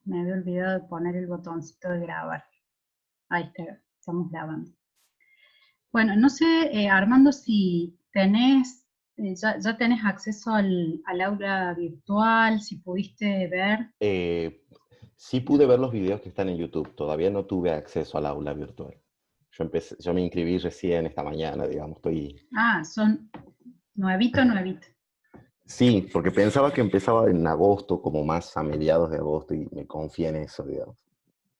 Me había olvidado de poner el botoncito de grabar. Ahí está, estamos grabando. Bueno, no sé, Armando, si tenés, ya tenés acceso al aula virtual, si pudiste ver. Eh, sí pude ver los videos que están en YouTube, todavía no tuve acceso al aula virtual. Yo me inscribí recién esta mañana, digamos, Ah, son nuevito. Sí, porque pensaba que empezaba en agosto, como más a mediados de agosto, y me confié en eso, digamos.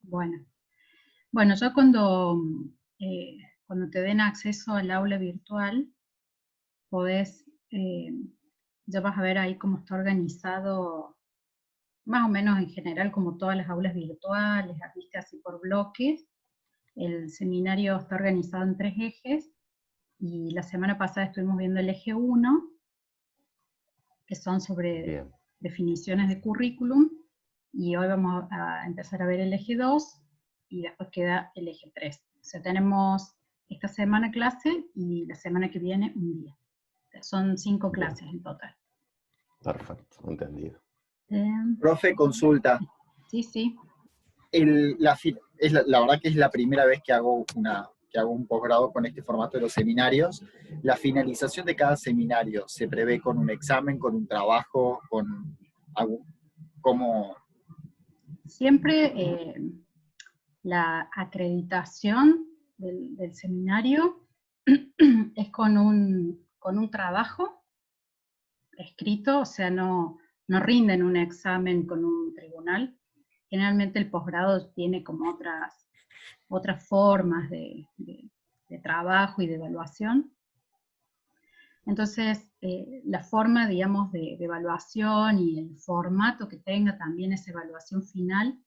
Bueno, ya eh, cuando te den acceso al aula virtual, podés, ya vas a ver ahí cómo está organizado, más o menos en general, como todas las aulas virtuales, viste así por bloques. El seminario está organizado en 3 ejes, y la semana pasada estuvimos viendo el eje 1, que son sobre Bien, definiciones de currículum, y hoy vamos a empezar a ver el eje 2, y después queda el eje 3. O sea, tenemos esta semana clase y la semana que viene un día. Son 5 bien, clases en total. perfecto, entendido. Profe, consulta. Sí, sí. La verdad que es la primera vez que hago un posgrado con este formato de los seminarios. La finalización de cada seminario se prevé con un examen, con un trabajo, con algo, como... Siempre la acreditación del seminario es con un trabajo escrito, o sea, no rinden un examen con un tribunal. Generalmente el posgrado tiene como otras formas de trabajo y de evaluación. Entonces, la forma, digamos, de evaluación y el formato que tenga también esa evaluación final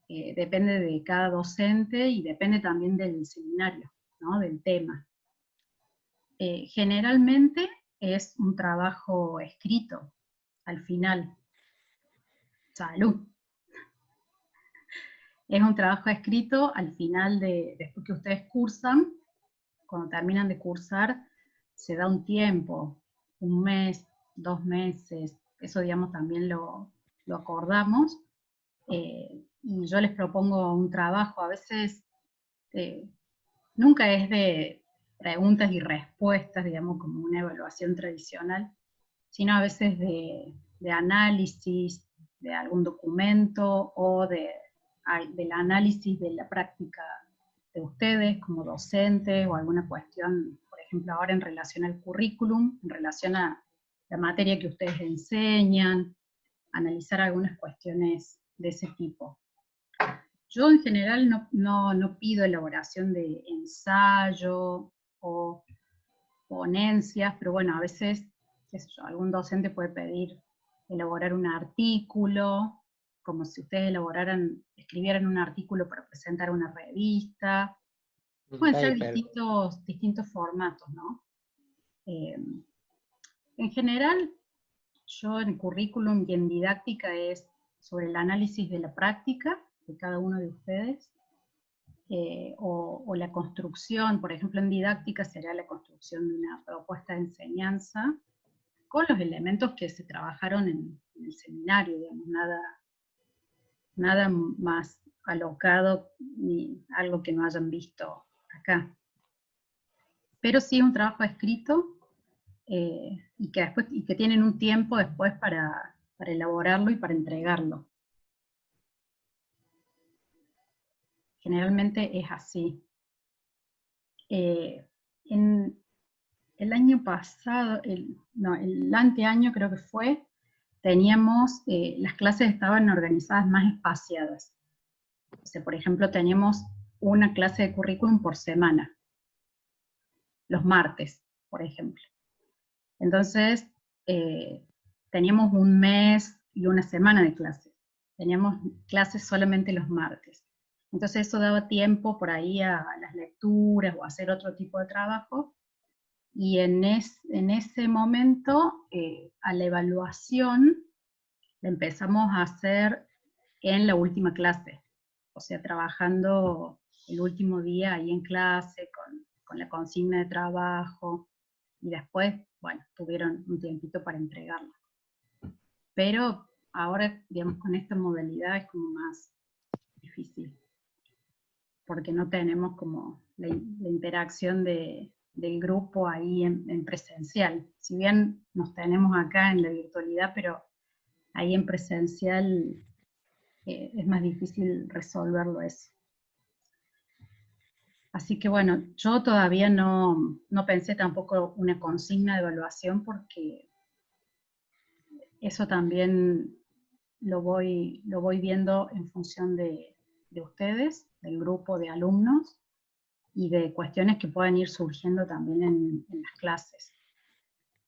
depende de cada docente y depende también del seminario, ¿no? Del tema. Generalmente es un trabajo escrito al final. Salud. Es un trabajo escrito al final después que ustedes cursan. Cuando terminan de cursar, se da un tiempo, 1 mes, 2 meses, eso digamos también lo acordamos, y yo les propongo un trabajo, a veces nunca es de preguntas y respuestas, digamos, como una evaluación tradicional, sino a veces de análisis de algún documento o del análisis de la práctica de ustedes como docentes o alguna cuestión, por ejemplo, ahora en relación al currículum, en relación a la materia que ustedes enseñan, analizar algunas cuestiones de ese tipo. Yo en general no pido elaboración de ensayo o ponencias, pero bueno, a veces, qué sé yo, algún docente puede pedir elaborar un artículo, como si ustedes escribieran un artículo para presentar una revista. Pueden ser distintos formatos, ¿no? En general, yo en currículum y en didáctica es sobre el análisis de la práctica de cada uno de ustedes, o la construcción, por ejemplo en didáctica sería la construcción de una propuesta de enseñanza con los elementos que se trabajaron en el seminario, digamos, nada más alocado ni algo que no hayan visto acá. Pero sí un trabajo escrito, y que tienen un tiempo después para elaborarlo y para entregarlo. Generalmente es así. En el año pasado, el anteaño creo que fue, teníamos, las clases estaban organizadas más espaciadas. O sea, por ejemplo, teníamos una clase de currículum por semana, los martes, por ejemplo. Entonces, teníamos 1 mes y una semana de clases. Teníamos clases solamente los martes. Entonces eso daba tiempo por ahí a las lecturas o a hacer otro tipo de trabajo. Y en ese momento, a la evaluación, la empezamos a hacer en la última clase. O sea, trabajando el último día ahí en clase con la consigna de trabajo, y después, bueno, tuvieron un tiempito para entregarla. Pero ahora, digamos, con esta modalidad es como más difícil, porque no tenemos como la interacción del grupo ahí en presencial. Si bien nos tenemos acá en la virtualidad, pero ahí en presencial es más difícil resolverlo eso. Así que bueno, yo todavía no pensé tampoco una consigna de evaluación, porque eso también lo voy viendo en función de ustedes, del grupo de alumnos, y de cuestiones que puedan ir surgiendo también en las clases,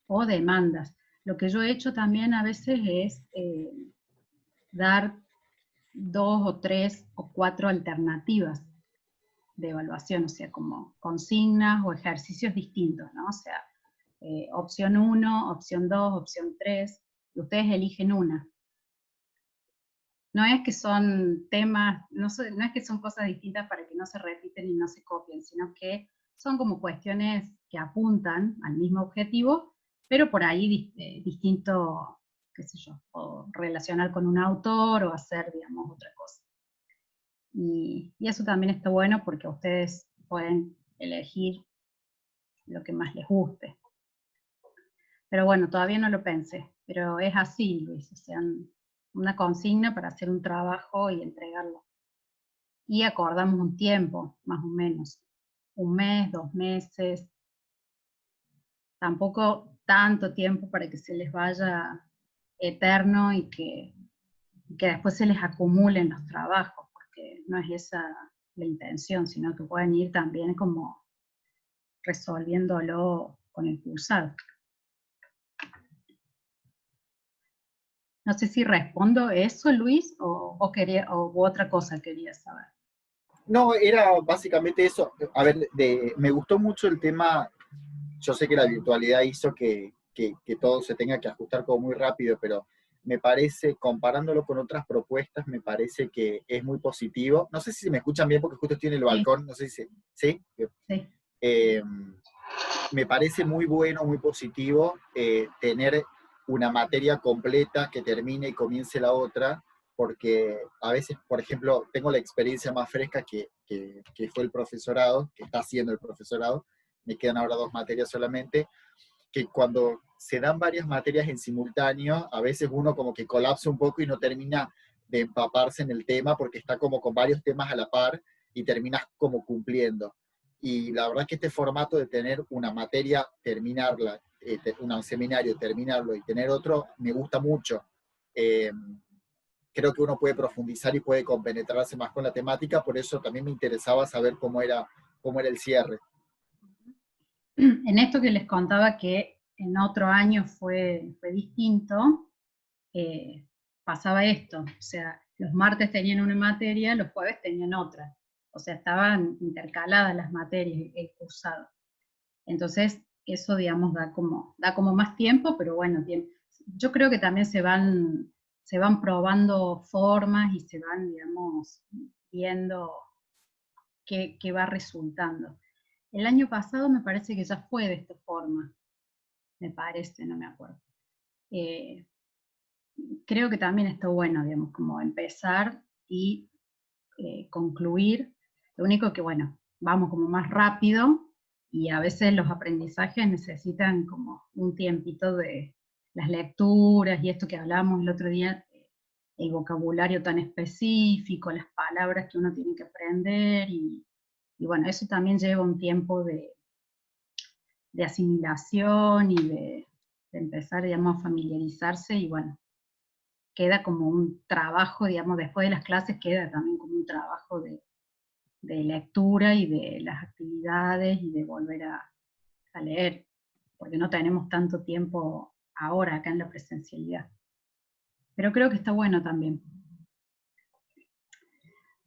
o demandas. Lo que yo he hecho también a veces es dar 2 o 3 o 4 alternativas de evaluación, o sea, como consignas o ejercicios distintos, ¿no? O sea, opción 1, opción 2, opción 3, y ustedes eligen una. No es que son temas, no es que son cosas distintas para que no se repiten y no se copien, sino que son como cuestiones que apuntan al mismo objetivo, pero por ahí distinto, qué sé yo, o relacionar con un autor o hacer, digamos, otra cosa. Y eso también está bueno porque ustedes pueden elegir lo que más les guste. Pero bueno, todavía no lo pensé, pero es así, Luis, o sea, una consigna para hacer un trabajo y entregarlo. Y acordamos un tiempo, más o menos, 1 mes, 2 meses, tampoco tanto tiempo para que se les vaya eterno y que después se les acumulen los trabajos, porque no es esa la intención, sino que pueden ir también como resolviéndolo con el cursado. No sé si respondo eso, Luis, o otra cosa querías saber. No, era básicamente eso. A ver, me gustó mucho el tema. Yo sé que la virtualidad hizo que todo se tenga que ajustar como muy rápido, pero me parece, comparándolo con otras propuestas, me parece que es muy positivo. No sé si me escuchan bien porque justo estoy en el balcón, no sé si... ¿Sí? Sí. Me parece muy bueno, muy positivo tener una materia completa que termine y comience la otra, porque a veces, por ejemplo, tengo la experiencia más fresca que fue el profesorado, que está haciendo el profesorado, me quedan ahora 2 materias solamente, que cuando se dan varias materias en simultáneo, a veces uno como que colapsa un poco y no termina de empaparse en el tema porque está como con varios temas a la par y terminas como cumpliendo. Y la verdad es que este formato de tener una materia, terminarla, un seminario, terminarlo y tener otro, me gusta mucho. Creo que uno puede profundizar y puede compenetrarse más con la temática, por eso también me interesaba saber cómo era el cierre. En esto que les contaba que en otro año fue distinto, pasaba esto, o sea, los martes tenían una materia, los jueves tenían otra, o sea, estaban intercaladas las materias, el cursado. Entonces, eso, digamos, da como más tiempo, pero bueno, yo creo que también se van probando formas y se van, digamos, viendo qué va resultando. El año pasado me parece que ya fue de esta forma, me parece, no me acuerdo. Creo que también está bueno, digamos, como empezar y concluir. Lo único que, bueno, vamos como más rápido y a veces los aprendizajes necesitan como un tiempito de las lecturas y esto que hablábamos el otro día, el vocabulario tan específico, las palabras que uno tiene que aprender y bueno, eso también lleva un tiempo de asimilación y de empezar, digamos, a familiarizarse y bueno, queda como un trabajo, digamos, después de las clases queda también como un trabajo de lectura y de las actividades y de volver a leer, porque no tenemos tanto tiempo ahora acá en la presencialidad. Pero creo que está bueno también.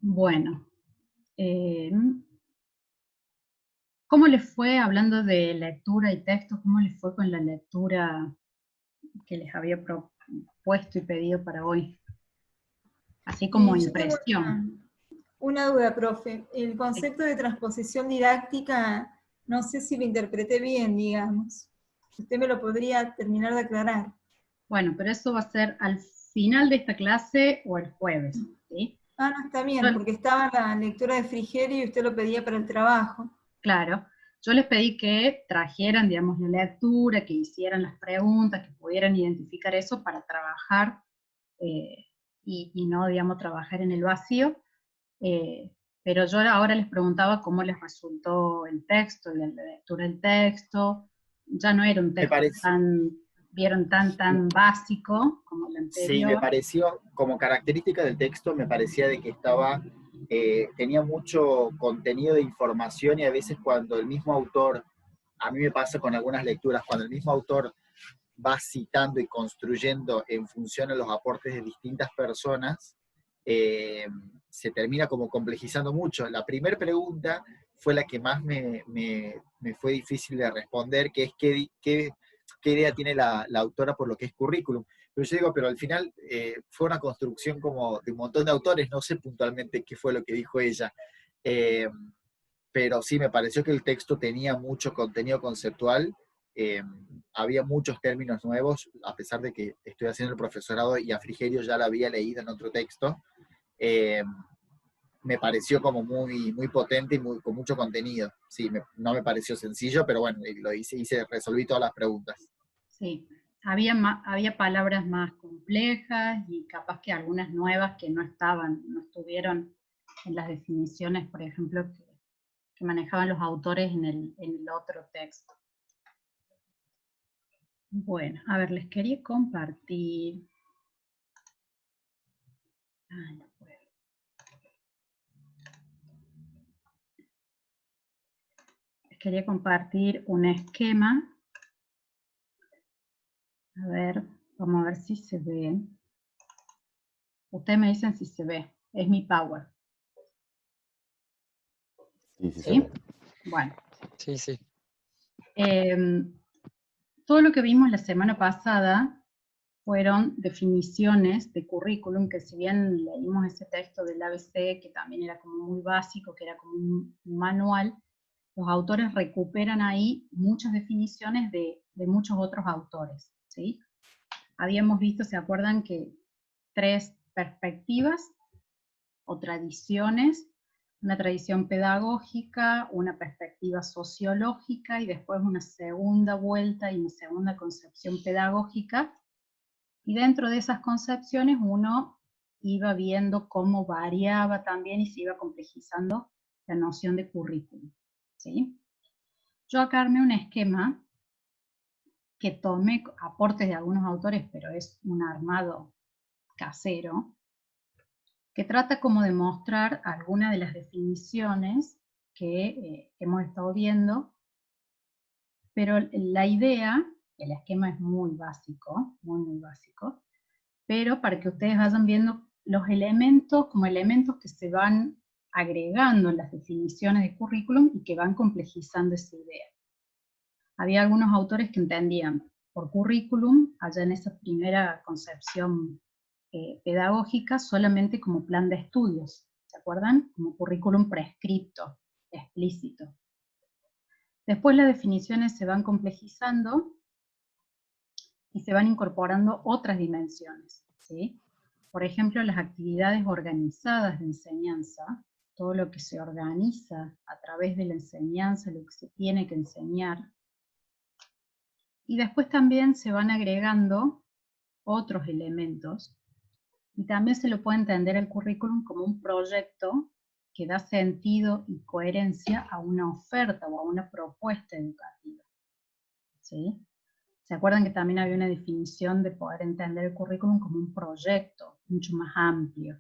Bueno, ¿cómo les fue, hablando de lectura y texto, cómo les fue con la lectura que les había propuesto y pedido para hoy? Así como impresión. Una duda, profe. El concepto de transposición didáctica, no sé si lo interpreté bien, digamos. Usted me lo podría terminar de aclarar. Bueno, pero eso va a ser al final de esta clase o el jueves, ¿sí? Ah, no, está bien, porque estaba la lectura de Frigerio y usted lo pedía para el trabajo. Claro, yo les pedí que trajeran, digamos, la lectura, que hicieran las preguntas, que pudieran identificar eso para trabajar y no, digamos, trabajar en el vacío. Pero yo ahora les preguntaba cómo les resultó el texto, la lectura del texto. Ya no era un Me texto parece, tan básico como el sí, me anterior. pareció, como característica del texto, me parecía de que tenía mucho contenido de información y a veces cuando el mismo autor, a mí me pasa con algunas lecturas, cuando el mismo autor va citando y construyendo en función a los aportes de distintas personas, se termina como complejizando mucho. La primera pregunta fue la que más me fue difícil de responder, que es qué idea tiene la autora por lo que es currículum. Pero yo digo, pero al final fue una construcción como de un montón de autores, no sé puntualmente qué fue lo que dijo ella. Pero sí, me pareció que el texto tenía mucho contenido conceptual, eh, había muchos términos nuevos, a pesar de que estoy haciendo el profesorado y a Frigerio ya la había leído en otro texto, eh, me pareció como muy, muy potente y con mucho contenido. Sí, no me pareció sencillo, pero bueno, lo resolví todas las preguntas. Sí, había palabras más complejas y capaz que algunas nuevas que no estuvieron en las definiciones, por ejemplo, que manejaban los autores en el otro texto. Bueno, a ver, les quería compartir. No puedo. Les quería compartir un esquema. A ver, vamos a ver si se ve. Ustedes me dicen si se ve. Es mi Power. Sí, sí, ¿Sí? se ve. Bueno. Sí, sí. Todo lo que vimos la semana pasada fueron definiciones de currículum, que si bien leímos ese texto del ABC, que también era como muy básico, que era como un manual, los autores recuperan ahí muchas definiciones de muchos otros autores, ¿sí? Habíamos visto, ¿se acuerdan? Que 3 perspectivas o tradiciones: una tradición pedagógica, una perspectiva sociológica y después una segunda vuelta y una segunda concepción pedagógica. Y dentro de esas concepciones uno iba viendo cómo variaba también y se iba complejizando la noción de currículum, ¿sí? Yo acá armé un esquema que tomé aportes de algunos autores, pero es un armado casero, que trata como de mostrar algunas de las definiciones que hemos estado viendo, pero la idea, el esquema es muy básico, muy básico, pero para que ustedes vayan viendo los elementos como elementos que se van agregando en las definiciones de currículum y que van complejizando esa idea. Había algunos autores que entendían por currículum, allá en esa primera concepción pedagógica, solamente como plan de estudios, ¿se acuerdan? Como currículum prescripto, explícito. Después las definiciones se van complejizando y se van incorporando otras dimensiones, ¿sí? Por ejemplo, las actividades organizadas de enseñanza, todo lo que se organiza a través de la enseñanza, lo que se tiene que enseñar. Y después también se van agregando otros elementos, y también se lo puede entender el currículum como un proyecto que da sentido y coherencia a una oferta o a una propuesta educativa, ¿sí? ¿Se acuerdan que también había una definición de poder entender el currículum como un proyecto mucho más amplio?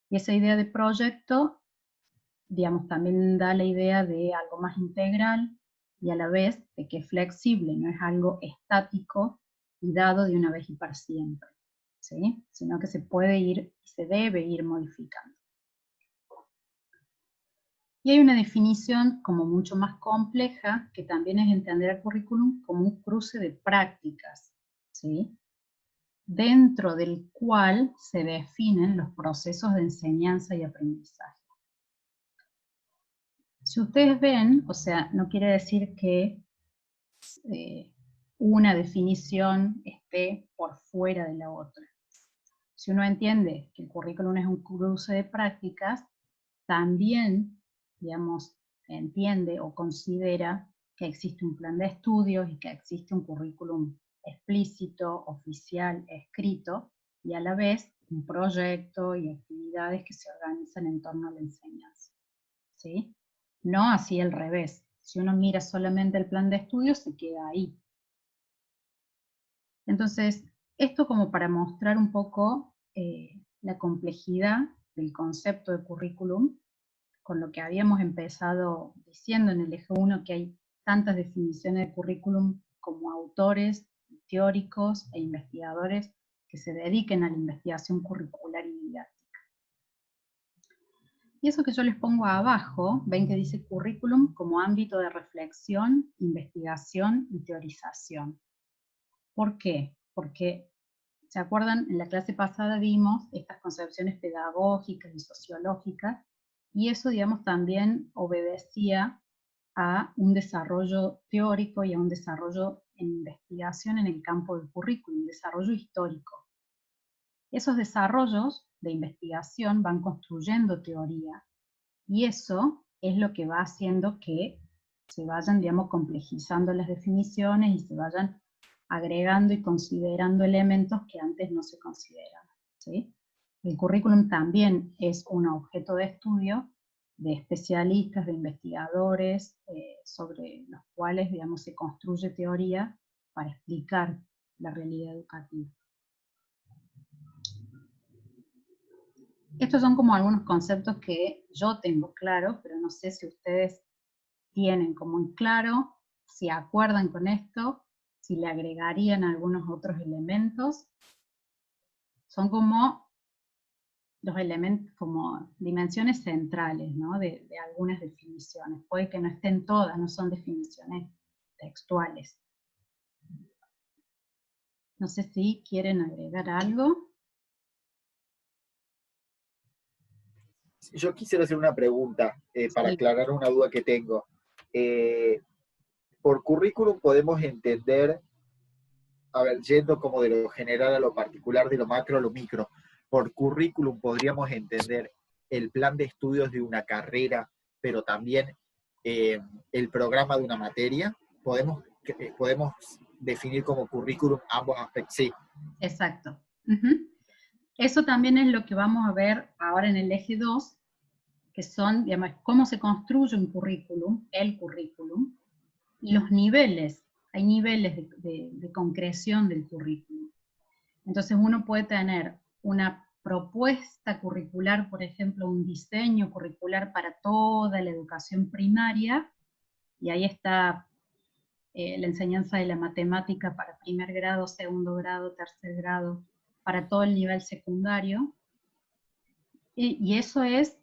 Y esa idea de proyecto, digamos, también da la idea de algo más integral y a la vez de que es flexible, no es algo estático y dado de una vez y para siempre, ¿sí? Sino que se puede ir, se debe ir modificando. Y hay una definición como mucho más compleja, que también es entender el currículum como un cruce de prácticas, ¿sí? Dentro del cual se definen los procesos de enseñanza y aprendizaje. Si ustedes ven, o sea, no quiere decir que una definición esté por fuera de la otra. Si uno entiende que el currículum es un cruce de prácticas, también, digamos, entiende o considera que existe un plan de estudios y que existe un currículum explícito, oficial, escrito, y a la vez un proyecto y actividades que se organizan en torno a la enseñanza, ¿sí? No así al revés. Si uno mira solamente el plan de estudios, se queda ahí. Entonces, esto como para mostrar un poco la complejidad del concepto de currículum, con lo que habíamos empezado diciendo en el eje 1, que hay tantas definiciones de currículum como autores, teóricos e investigadores que se dediquen a la investigación curricular y didáctica. Y eso que yo les pongo abajo, ven que dice currículum como ámbito de reflexión, investigación y teorización. ¿Por qué? Porque, ¿se acuerdan? En la clase pasada vimos estas concepciones pedagógicas y sociológicas, y eso, digamos, también obedecía a un desarrollo teórico y a un desarrollo en investigación en el campo del currículum, un desarrollo histórico. Esos desarrollos de investigación van construyendo teoría, y eso es lo que va haciendo que se vayan, digamos, complejizando las definiciones y se vayan agregando y considerando elementos que antes no se consideraban, ¿sí? El currículum también es un objeto de estudio de especialistas, de investigadores, sobre los cuales, digamos, se construye teoría para explicar la realidad educativa. Estos son como algunos conceptos que yo tengo claros, pero no sé si ustedes tienen como en claro, si acuerdan con esto, si le agregarían algunos otros elementos. Son como los elementos, como dimensiones centrales, ¿no? de algunas definiciones. Puede que no estén todas, no son definiciones textuales. No sé si quieren agregar algo. Yo quisiera hacer una pregunta para aclarar una duda que tengo. Por currículum podemos entender, a ver, yendo como de lo general a lo particular, de lo macro a lo micro, por currículum podríamos entender el plan de estudios de una carrera, pero también el programa de una materia. ¿Podemos definir como currículum ambos aspectos? Sí. Exacto. Eso también es lo que vamos a ver ahora en el eje 2, que son, digamos, cómo se construye un currículum, el currículum, y los niveles. Hay niveles de concreción del currículum. Entonces uno puede tener una propuesta curricular, por ejemplo, un diseño curricular para toda la educación primaria, y ahí está la enseñanza de la matemática para primer grado, segundo grado, tercer grado, para todo el nivel secundario, y eso es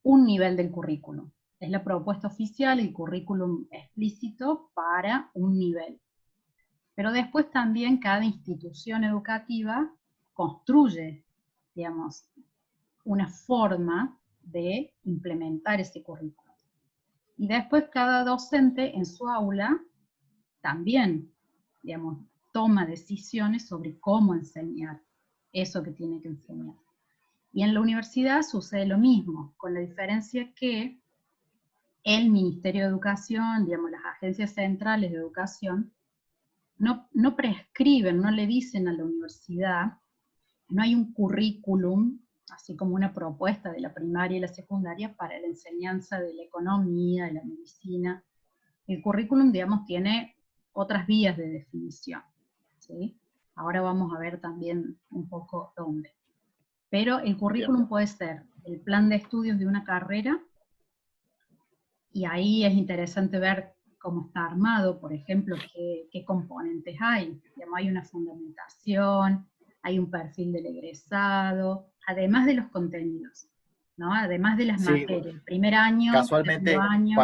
un nivel del currículum. Es la propuesta oficial, el currículum explícito para un nivel. Pero después también cada institución educativa construye, digamos, una forma de implementar ese currículum. Y después cada docente en su aula también, digamos, toma decisiones sobre cómo enseñar eso que tiene que enseñar. Y en la universidad sucede lo mismo, con la diferencia que el Ministerio de Educación, digamos, las agencias centrales de educación, no prescriben, no le dicen a la universidad, no hay un currículum, así como una propuesta de la primaria y la secundaria para la enseñanza de la economía, de la medicina. El currículum, digamos, tiene otras vías de definición, ¿sí? Ahora vamos a ver también un poco dónde. Pero el currículum puede ser el plan de estudios de una carrera, y ahí es interesante ver cómo está armado, por ejemplo, qué componentes hay. Digamos, hay una fundamentación, hay un perfil del egresado, además de los contenidos, ¿no? Además de las materias, el primer año, casualmente, segundo año.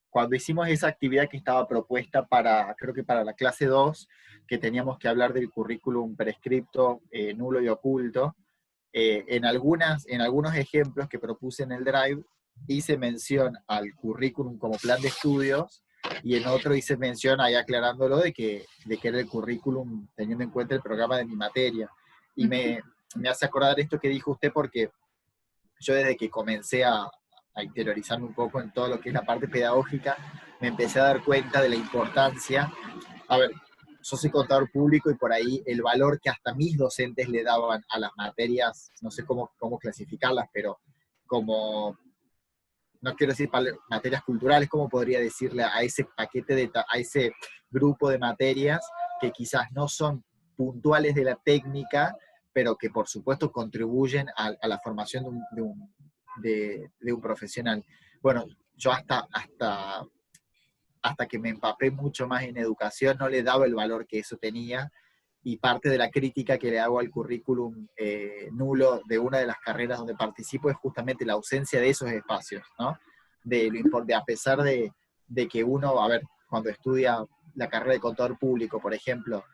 Cuando hicimos esa actividad que estaba propuesta para, creo que para la clase 2, que teníamos que hablar del currículum prescripto, nulo y oculto, en algunos ejemplos que propuse en el Drive, hice mención al currículum como plan de estudios, y en otro hice mención ahí aclarándolo de que era el currículum teniendo en cuenta el programa de mi materia. Y me hace acordar esto que dijo usted, porque yo desde que comencé a interiorizarme un poco en todo lo que es la parte pedagógica, me empecé a dar cuenta de la importancia. A ver, yo soy contador público y por ahí el valor que hasta mis docentes le daban a las materias, no sé cómo clasificarlas, pero como, no quiero decir materias culturales, ¿cómo podría decirle a ese paquete, a ese grupo de materias que quizás no son puntuales de la técnica, pero que por supuesto contribuyen a la formación de un profesional? Bueno, yo hasta que me empapé mucho más en educación no le daba el valor que eso tenía, y parte de la crítica que le hago al currículum nulo de una de las carreras donde participo es justamente la ausencia de esos espacios, ¿no? A pesar de que uno, a ver, cuando estudia la carrera de contador público, por ejemplo,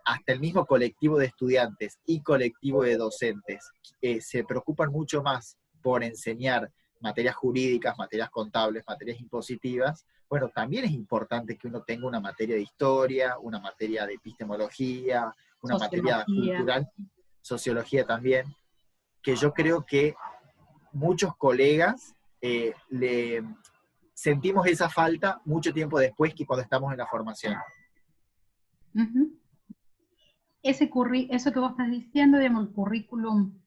hasta el mismo colectivo de estudiantes y colectivo de docentes se preocupan mucho más por enseñar materias jurídicas, materias contables, materias impositivas. Bueno, también es importante que uno tenga una materia de historia, una materia de epistemología, una materia cultural, sociología también, que yo creo que muchos colegas le sentimos esa falta mucho tiempo después que cuando estamos en la formación. Eso que vos estás diciendo, digamos, el currículum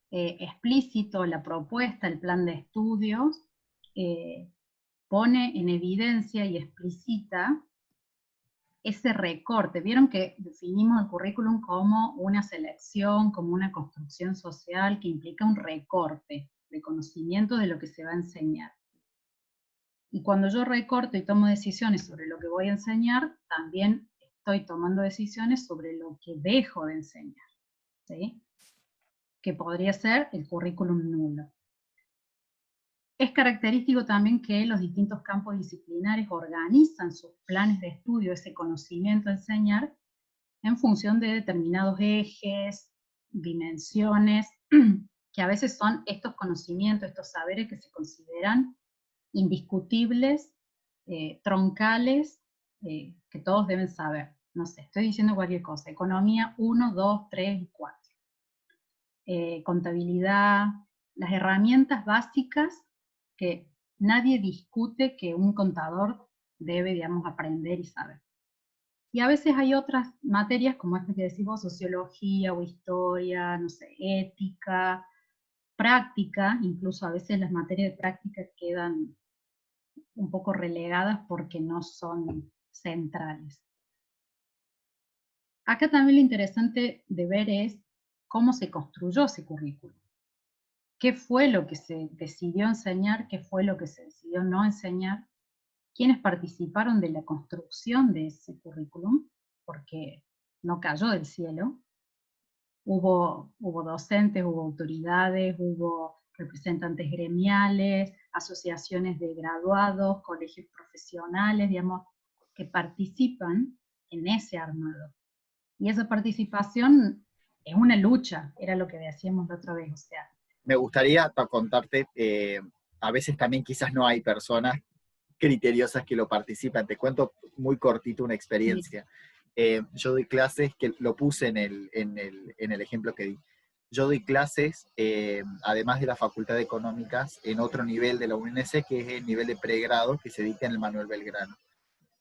explícito, la propuesta, el plan de estudios, pone en evidencia y explicita ese recorte. Vieron que definimos el currículum como una selección, como una construcción social que implica un recorte de conocimiento de lo que se va a enseñar. Y cuando yo recorto y tomo decisiones sobre lo que voy a enseñar, también estoy tomando decisiones sobre lo que dejo de enseñar, ¿sí? Que podría ser el currículum nulo. Es característico también que los distintos campos disciplinares organizan sus planes de estudio, ese conocimiento a enseñar, en función de determinados ejes, dimensiones, que a veces son estos conocimientos, estos saberes que se consideran indiscutibles, troncales, que todos deben saber. No sé, estoy diciendo cualquier cosa. Economía 1, 2, 3 y 4. Contabilidad, las herramientas básicas que nadie discute que un contador debe, digamos, aprender y saber. Y a veces hay otras materias, como esta que decís vos, sociología o historia, no sé, ética, práctica, incluso a veces las materias de práctica quedan un poco relegadas porque no son centrales. Acá también lo interesante de ver es cómo se construyó ese currículum. ¿Qué fue lo que se decidió enseñar? ¿Qué fue lo que se decidió no enseñar? ¿Quiénes participaron de la construcción de ese currículum? Porque no cayó del cielo. Hubo docentes, hubo autoridades, hubo representantes gremiales, asociaciones de graduados, colegios profesionales, digamos, que participan en ese armado. Y esa participación es una lucha, era lo que decíamos la otra vez, o sea. Me gustaría contarte, a veces también quizás no hay personas criteriosas que lo participan. Te cuento muy cortito una experiencia. Yo doy clases, que lo puse en el ejemplo que di. Yo doy clases, además de la Facultad de Económicas, en otro nivel de la UNC, que es el nivel de pregrado que se dicta en el Manuel Belgrano.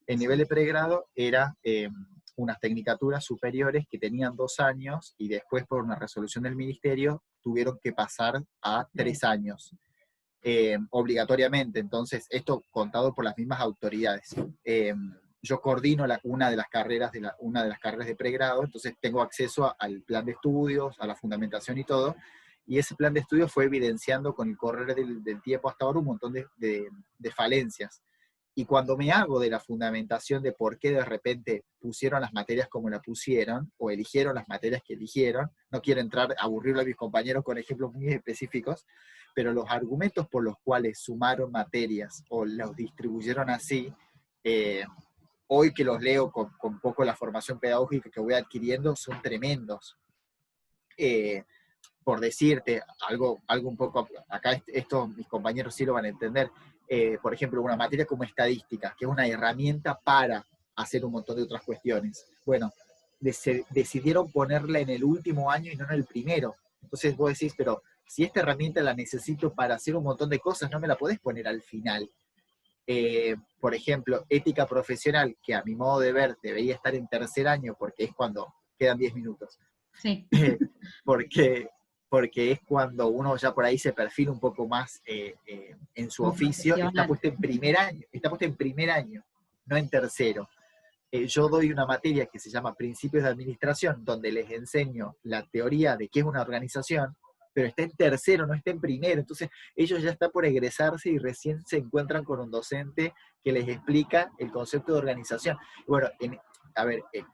El nivel de pregrado era unas tecnicaturas superiores que tenían 2 años y después por una resolución del ministerio tuvieron que pasar a 3 años. Obligatoriamente. Entonces, esto contado por las mismas autoridades. Yo coordino una de las carreras de pregrado, entonces tengo acceso al plan de estudios, a la fundamentación y todo, y ese plan de estudios fue evidenciando con el correr del tiempo hasta ahora un montón de falencias. Y cuando me hago de la fundamentación de por qué de repente pusieron las materias como la pusieron, o eligieron las materias que eligieron, no quiero entrar a aburrirle a mis compañeros con ejemplos muy específicos, pero los argumentos por los cuales sumaron materias o los distribuyeron así, hoy que los leo con poco la formación pedagógica que voy adquiriendo, son tremendos. Por decirte algo un poco, acá esto mis compañeros sí lo van a entender, por ejemplo, una materia como estadística, que es una herramienta para hacer un montón de otras cuestiones. Bueno, decidieron ponerla en el último año y no en el primero. Entonces vos decís, pero si esta herramienta la necesito para hacer un montón de cosas, no me la podés poner al final. Por ejemplo, ética profesional, que a mi modo de ver debería estar en tercer año, porque es cuando quedan 10 minutos. Sí. porque es cuando uno ya por ahí se perfila un poco más en su oficio, está puesto en primer año, no en tercero. Yo doy una materia que se llama Principios de Administración, donde les enseño la teoría de qué es una organización, pero está en tercero, no está en primero. Entonces, ellos ya están por egresarse y recién se encuentran con un docente que les explica el concepto de organización. Y bueno,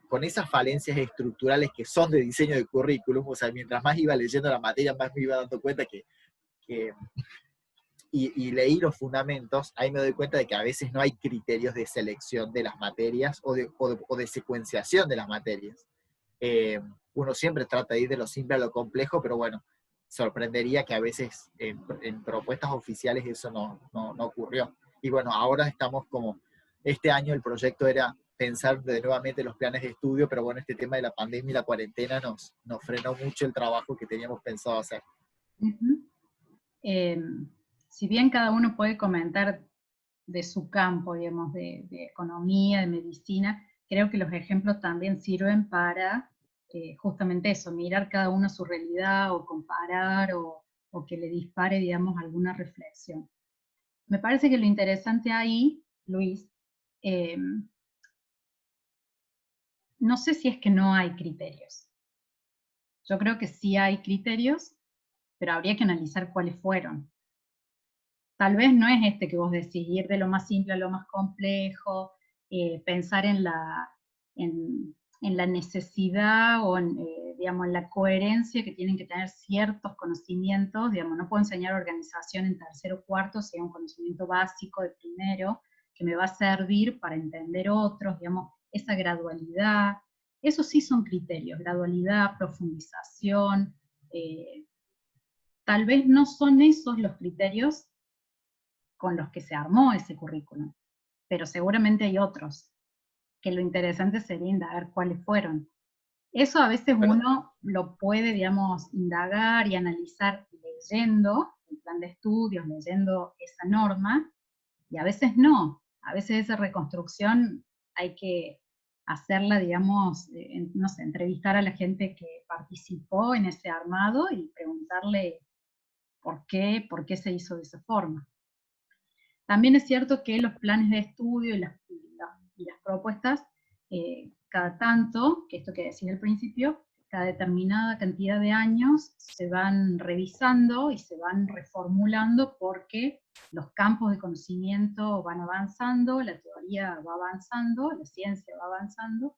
con esas falencias estructurales que son de diseño de currículum, o sea, mientras más iba leyendo la materia, más me iba dando cuenta y leí los fundamentos, ahí me doy cuenta de que a veces no hay criterios de selección de las materias o de secuenciación de las materias. Uno siempre trata de ir de lo simple a lo complejo, pero bueno, sorprendería que a veces en propuestas oficiales eso no ocurrió. Y bueno, ahora estamos este año el proyecto era pensar de nuevamente los planes de estudio, pero bueno, este tema de la pandemia y la cuarentena nos frenó mucho el trabajo que teníamos pensado hacer. Si bien cada uno puede comentar de su campo, digamos, de economía, de medicina, creo que los ejemplos también sirven para justamente eso, mirar cada uno su realidad o comparar o que le dispare, digamos, alguna reflexión. Me parece que lo interesante ahí, Luis, no sé si es que no hay criterios. Yo creo que sí hay criterios, pero habría que analizar cuáles fueron. Tal vez no es este que vos decís, ir de lo más simple a lo más complejo, pensar en la necesidad o digamos, en la coherencia que tienen que tener ciertos conocimientos. Digamos, no puedo enseñar organización en tercero o cuarto si hay un conocimiento básico de primero que me va a servir para entender otros, digamos, esa gradualidad. Esos sí son criterios, gradualidad, profundización. Tal vez no son esos los criterios con los que se armó ese currículum, pero seguramente hay otros, que lo interesante sería indagar cuáles fueron. Eso a veces uno lo puede, digamos, indagar y analizar leyendo el plan de estudios, leyendo esa norma, y a veces no. A veces esa reconstrucción hay que hacerla, digamos, no sé, entrevistar a la gente que participó en ese armado y preguntarle por qué se hizo de esa forma. También es cierto que los planes de estudio y las propuestas, cada tanto, que esto que decía al principio, cada determinada cantidad de años se van revisando y se van reformulando porque los campos de conocimiento van avanzando, la teoría va avanzando, la ciencia va avanzando,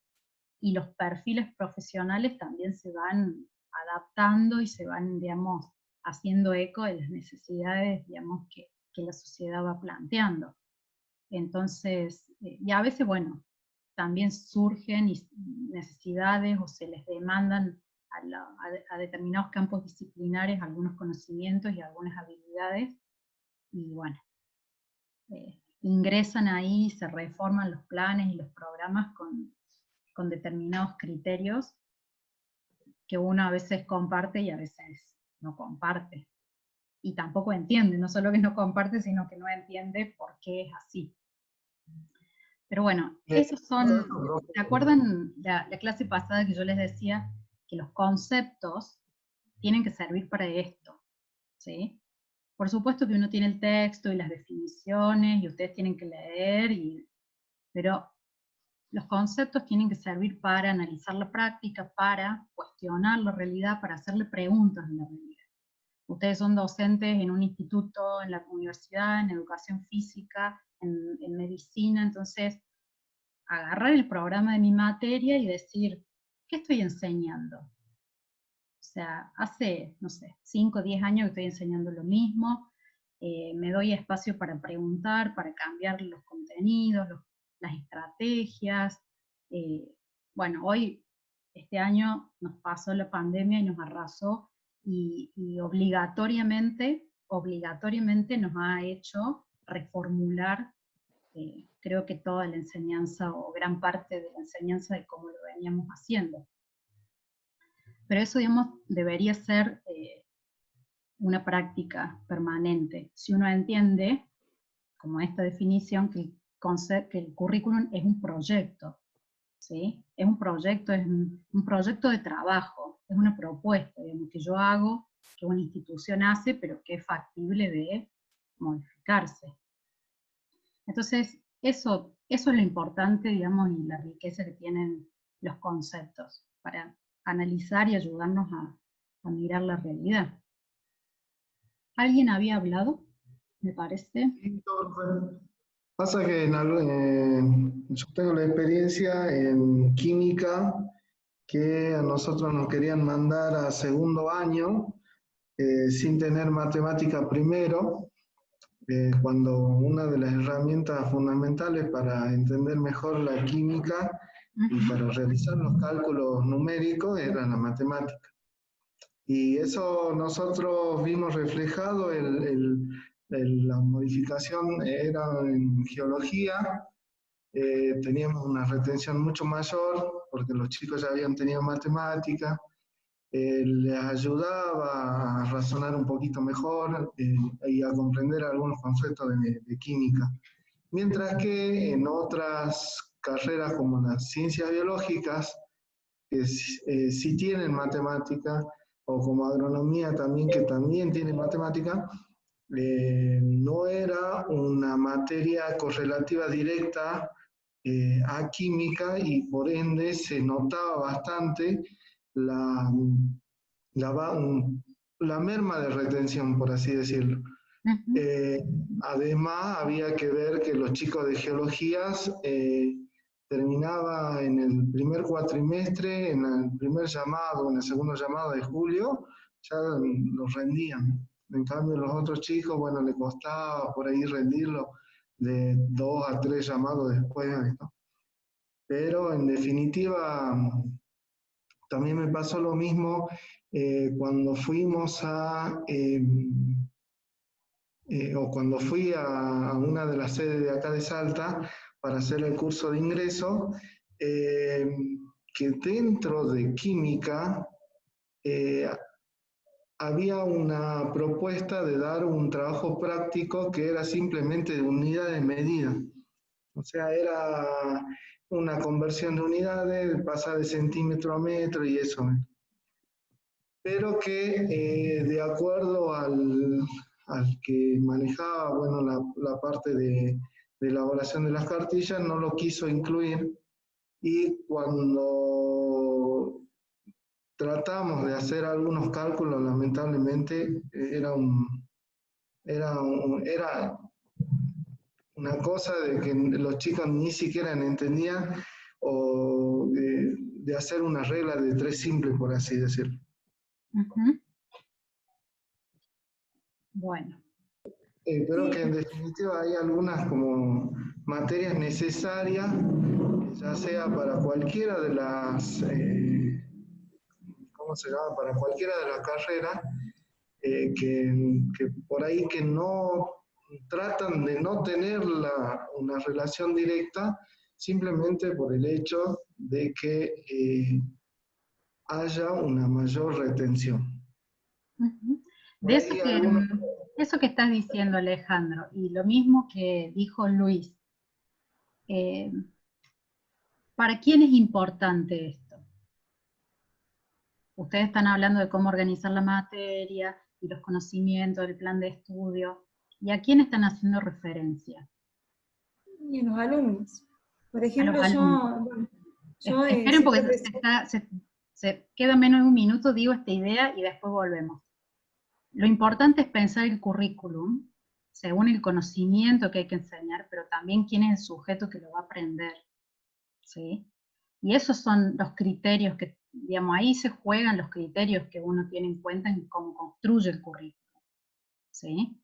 y los perfiles profesionales también se van adaptando y se van, digamos, haciendo eco de las necesidades, digamos, que la sociedad va planteando. Entonces, y a veces, bueno, también surgen necesidades o se les demandan a determinados campos disciplinares algunos conocimientos y algunas habilidades, y bueno, ingresan ahí, se reforman los planes y los programas con determinados criterios que uno a veces comparte y a veces no comparte. Y tampoco entiende, no solo que no comparte, sino que no entiende por qué es así. Pero bueno, esos son, ¿se acuerdan la clase pasada que yo les decía que los conceptos tienen que servir para esto? ¿Sí? Por supuesto que uno tiene el texto y las definiciones y ustedes tienen que leer, pero los conceptos tienen que servir para analizar la práctica, para cuestionar la realidad, para hacerle preguntas a la realidad. Ustedes son docentes en un instituto, en la universidad, en educación física, en medicina, entonces agarrar el programa de mi materia y decir, ¿qué estoy enseñando? O sea, hace, no sé, 5 o 10 años que estoy enseñando lo mismo, me doy espacio para preguntar, para cambiar los contenidos, las estrategias. Bueno, hoy, este año nos pasó la pandemia y nos arrasó, y obligatoriamente nos ha hecho reformular creo que toda la enseñanza o gran parte de la enseñanza de cómo lo veníamos haciendo. Pero eso, digamos, debería ser una práctica permanente. Si uno entiende, como esta definición, que el currículum es un proyecto, ¿sí? Es un proyecto, es un proyecto de trabajo, es una propuesta, digamos, que yo hago, que una institución hace, pero que es factible de modificarse. Entonces, eso es lo importante, digamos, y la riqueza que tienen los conceptos para analizar y ayudarnos a mirar la realidad. ¿Alguien había hablado? Me parece. Pasa que yo tengo la experiencia en química que a nosotros nos querían mandar a segundo año sin tener matemática primero, cuando una de las herramientas fundamentales para entender mejor la química y para realizar los cálculos numéricos era la matemática. Y eso nosotros vimos reflejado la modificación era en geología, teníamos una retención mucho mayor porque los chicos ya habían tenido matemática, les ayudaba a razonar un poquito mejor y a comprender algunos conceptos de química. Mientras que en otras carreras como las ciencias biológicas, que sí tienen matemática, o como agronomía también, que también tiene matemática, no era una materia correlativa directa a química y por ende se notaba bastante la merma de retención, por así decirlo. Además, había que ver que los chicos de geologías terminaba en el primer cuatrimestre, en el primer llamado, en el segundo llamado de julio, ya los rendían. En cambio, los otros chicos, bueno, le costaba por ahí rendirlo de 2 a 3 llamados después, ¿no? Pero en definitiva, también me pasó lo mismo cuando fuimos o cuando fui a una de las sedes de acá de Salta para hacer el curso de ingreso, que dentro de química había una propuesta de dar un trabajo práctico que era simplemente de unidad de medida. O sea, era una conversión de unidades, pasar de centímetro a metro y eso. Pero que de acuerdo al que manejaba, bueno, la parte de elaboración de las cartillas, no lo quiso incluir, y cuando tratamos de hacer algunos cálculos, lamentablemente era una cosa de que los chicos ni siquiera entendían, o de hacer una regla de 3 simple, por así decirlo. Bueno. Pero que en definitiva hay algunas como materias necesarias, ya sea para cualquiera de las, ¿cómo se llama? Para cualquiera de las carreras, que por ahí que no tratan de no tener una relación directa, simplemente por el hecho de que haya una mayor retención. De eso que estás diciendo, Alejandro, y lo mismo que dijo Luis, ¿para quién es importante esto? Ustedes están hablando de cómo organizar la materia y los conocimientos, el plan de estudio, ¿y a quién están haciendo referencia? Y los alumnos. Por ejemplo, yo esperen porque se queda menos de un minuto, digo esta idea y después volvemos. Lo importante es pensar el currículum según el conocimiento que hay que enseñar, pero también quién es el sujeto que lo va a aprender, ¿sí? Y esos son los criterios que, digamos, ahí se juegan los criterios que uno tiene en cuenta en cómo construye el currículum, ¿sí?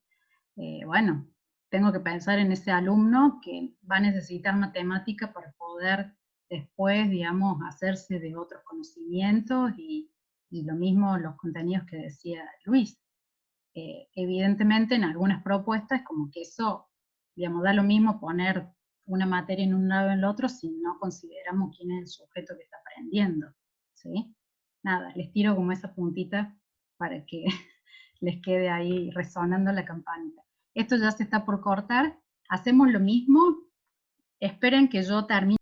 Bueno, tengo que pensar en ese alumno que va a necesitar matemática para poder después, digamos, hacerse de otros conocimientos y lo mismo los contenidos que decía Luis. Evidentemente en algunas propuestas como que eso, digamos, da lo mismo poner una materia en un lado o en el otro si no consideramos quién es el sujeto que está aprendiendo, ¿sí? Nada, les tiro como esa puntita para que les quede ahí resonando la campanita. Esto ya se está por cortar, hacemos lo mismo, esperen que yo termine